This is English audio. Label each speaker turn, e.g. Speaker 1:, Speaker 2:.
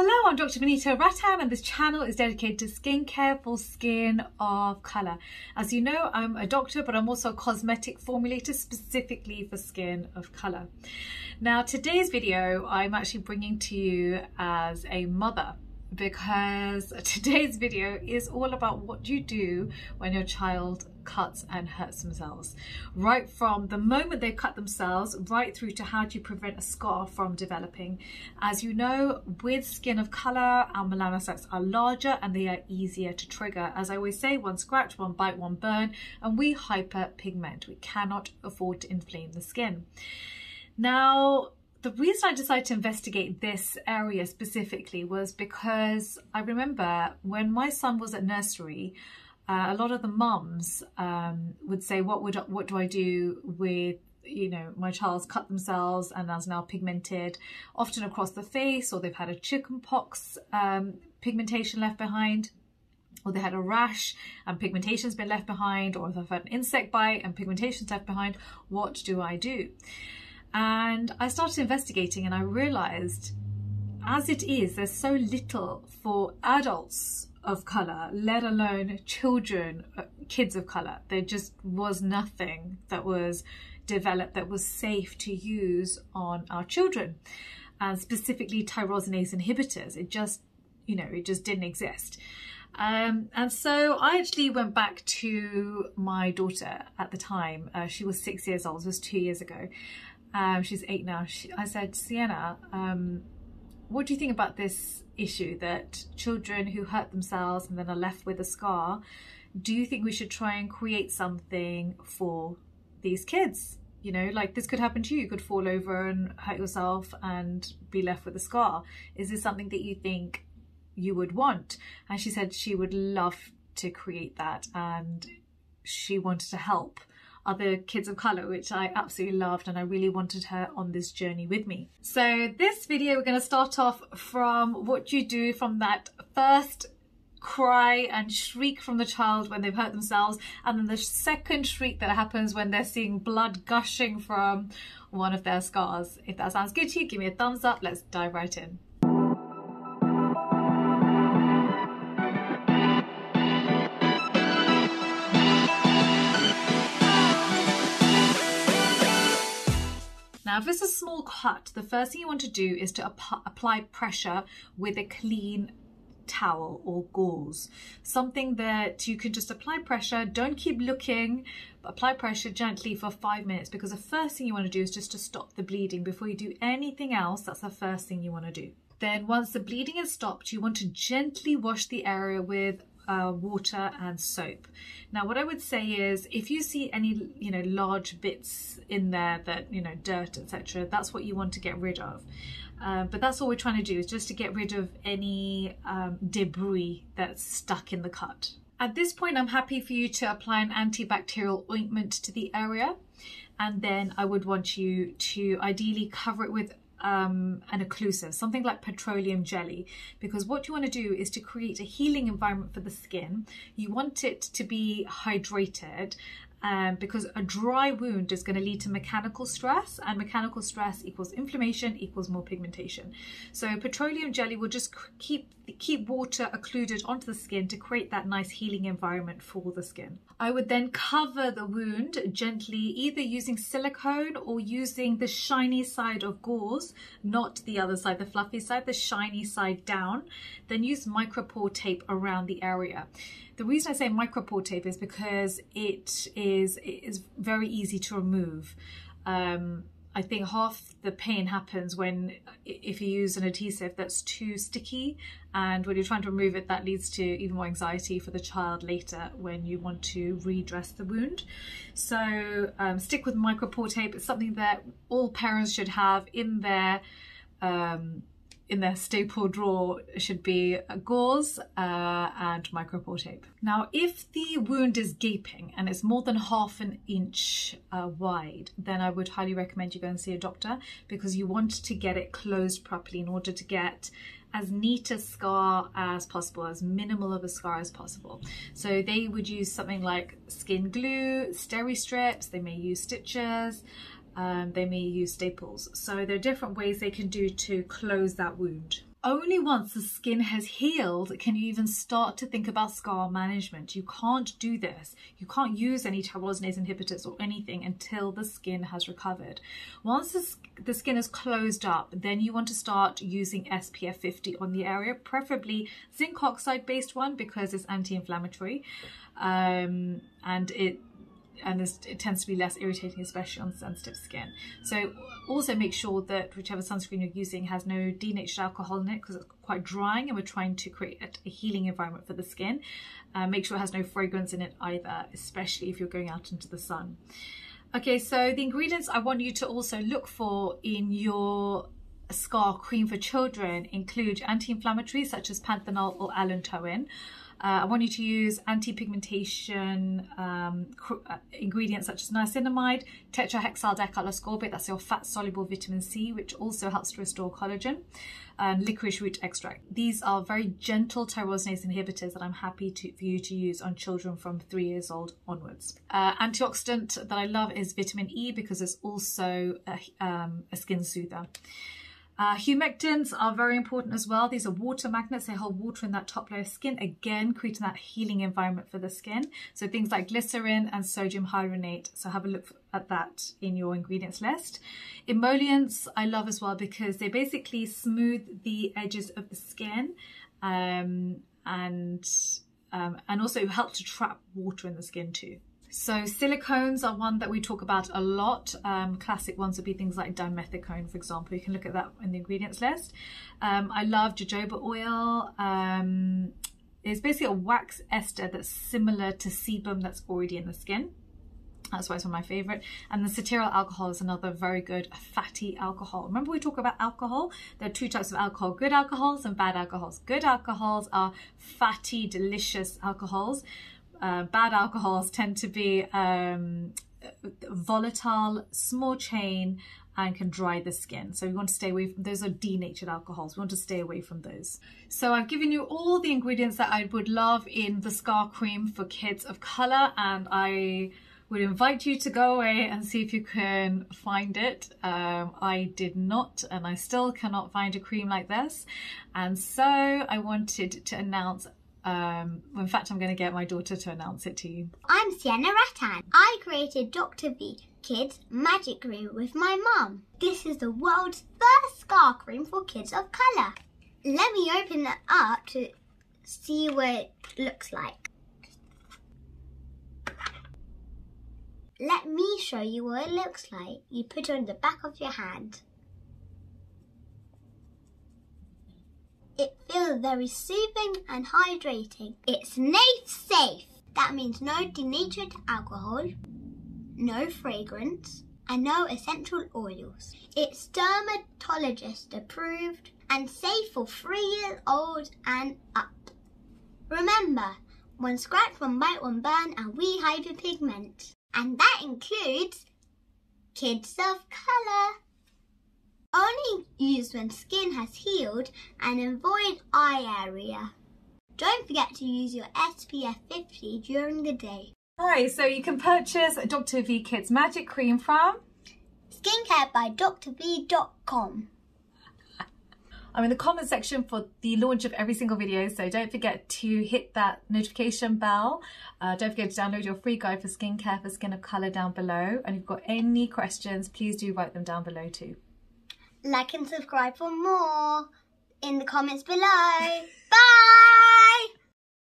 Speaker 1: Hello, I'm Dr. Vanita Rattan and this channel is dedicated to skincare for skin of colour. As you know, I'm a doctor, but I'm also a cosmetic formulator specifically for skin of colour. Now, today's video I'm actually bringing to you as a mother, because today's video is all about what you do when your child cuts and hurts themselves. Right from the moment they cut themselves, right through to how do you prevent a scar from developing. As you know, with skin of colour, our melanocytes are larger and they are easier to trigger. As I always say, one scratch, one bite, one burn, and we hyperpigment. We cannot afford to inflame the skin. Now, the reason I decided to investigate this area specifically was because I remember when my son was at nursery, a lot of the mums would say, what do I do with, you know, my child's cut themselves and is now pigmented, often across the face, or they've had a chickenpox pigmentation left behind, or they had a rash and pigmentation's been left behind, or they've had an insect bite and pigmentation's left behind. What do I do? And I started investigating and I realized, as it is, there's so little for adults of colour, let alone children, kids of colour. There just was nothing that was developed that was safe to use on our children, and specifically tyrosinase inhibitors. It just, you know, it just didn't exist. And so I actually went back to my daughter at the time. She was 6 years old. This was 2 years ago. She's 8 now. I said, Sienna, what do you think about this issue that children who hurt themselves and then are left with a scar, do you think we should try and create something for these kids? You know, like this could happen to you. You could fall over and hurt yourself and be left with a scar. Is this something that you think you would want? And she said she would love to create that and she wanted to help other kids of colour, which I absolutely loved, and I really wanted her on this journey with me. So this video, we're going to start off from what you do from that first cry and shriek from the child when they've hurt themselves, and then the second shriek that happens when they're seeing blood gushing from one of their scars. If that sounds good to you, give me a thumbs up. Let's dive right in. Now, if it's a small cut, the first thing you want to do is to apply pressure with a clean towel or gauze. Something that you can just apply pressure, don't keep looking, but apply pressure gently for 5 minutes, because the first thing you want to do is just to stop the bleeding. Before you do anything else, that's the first thing you want to do. Then once the bleeding is stopped, you want to gently wash the area with water and soap. Now, what I would say is, if you see any, you know, large bits in there that, you know, dirt, etc., that's what you want to get rid of. But that's all we're trying to do, is just to get rid of any debris that's stuck in the cut. At this point, I'm happy for you to apply an antibacterial ointment to the area, and then I would want you to ideally cover it with an occlusive, something like petroleum jelly, because what you want to do is to create a healing environment for the skin. You want it to be hydrated, because a dry wound is going to lead to mechanical stress, and mechanical stress equals inflammation equals more pigmentation. So petroleum jelly will just keep water occluded onto the skin to create that nice healing environment for the skin. I would then cover the wound gently, either using silicone or using the shiny side of gauze, not the other side, the fluffy side, the shiny side down. Then use micropore tape around the area. The reason I say micropore tape is because it is very easy to remove. I think half the pain happens if you use an adhesive that's too sticky, and when you're trying to remove it, that leads to even more anxiety for the child later when you want to redress the wound. So stick with micropore tape. It's something that all parents should have in their staple drawer. Should be a gauze and micropore tape. Now, if the wound is gaping and it's more than ½ an inch wide, then I would highly recommend you go and see a doctor, because you want to get it closed properly in order to get as neat a scar as possible, as minimal of a scar as possible. So they would use something like skin glue, steri strips, they may use stitches, they may use staples. So there are different ways they can do to close that wound. only once the skin has healed can you even start to think about scar management. You can't do this. You can't use any tyrosinase inhibitors or anything until the skin has recovered. Once the skin is closed up, then you want to start using SPF 50 on the area, preferably zinc oxide based one because it's anti-inflammatory, and it tends to be less irritating, especially on sensitive skin. So also make sure that whichever sunscreen you're using has no denatured alcohol in it, because it's quite drying and we're trying to create a healing environment for the skin. Make sure it has no fragrance in it either, especially if you're going out into the sun. Okay, so the ingredients I want you to also look for in your scar cream for children include anti-inflammatories such as panthenol or allantoin. I want you to use anti-pigmentation ingredients such as niacinamide, tetrahexyl ascorbate, that's your fat-soluble vitamin C, which also helps to restore collagen, and licorice root extract. These are very gentle tyrosinase inhibitors that I'm happy for you to use on children from 3 years old onwards. Antioxidant that I love is vitamin E because it's also a skin soother. Humectants are very important as well. These are water magnets. They hold water in that top layer of skin, again creating that healing environment for the skin. So things like glycerin and sodium hyaluronate. So have a look at that in your ingredients list. Emollients I love as well because they basically smooth the edges of the skin, and also help to trap water in the skin too. So silicones are one that we talk about a lot. Classic ones would be things like dimethicone, for example. You can look at that in the ingredients list. I love jojoba oil. It's basically a wax ester that's similar to sebum that's already in the skin. That's why it's one of my favorite. And the cetearyl alcohol is another very good fatty alcohol. Remember we talk about alcohol? There are two types of alcohol, good alcohols and bad alcohols. Good alcohols are fatty, delicious alcohols. Bad alcohols tend to be volatile, small chain, and can dry the skin. So we want to stay away from those. Are denatured alcohols. We want to stay away from those. So I've given you all the ingredients that I would love in the scar cream for kids of color, and I would invite you to go away and see if you can find it. I did not, and I still cannot find a cream like this. And so I wanted to announce, in fact, I'm going to get my daughter to announce it to you.
Speaker 2: I'm Vanita Rattan. I created Dr. V Kids Magic Cream with my mum. This is the world's first scar cream for kids of colour. Let me open it up to see what it looks like. Let me show you what it looks like. You put it on the back of your hand. It feels very soothing and hydrating. It's safe. That means no denatured alcohol, no fragrance, and no essential oils. It's dermatologist approved and safe for 3 years old and up. Remember, one scratch, one bite, one burn, and we hyperpigment. And that includes kids of colour. Only use when skin has healed and avoid eye area. Don't forget to use your SPF 50 during the day.
Speaker 1: Hi, so you can purchase Dr. V Kids Magic Cream from
Speaker 2: Skincare by drv.com.
Speaker 1: I'm in the comment section for the launch of every single video, so don't forget to hit that notification bell. Don't forget to download your free guide for skincare for skin of colour down below. And if you've got any questions, please do write them down below too.
Speaker 2: Like and subscribe for more in the comments below. Bye!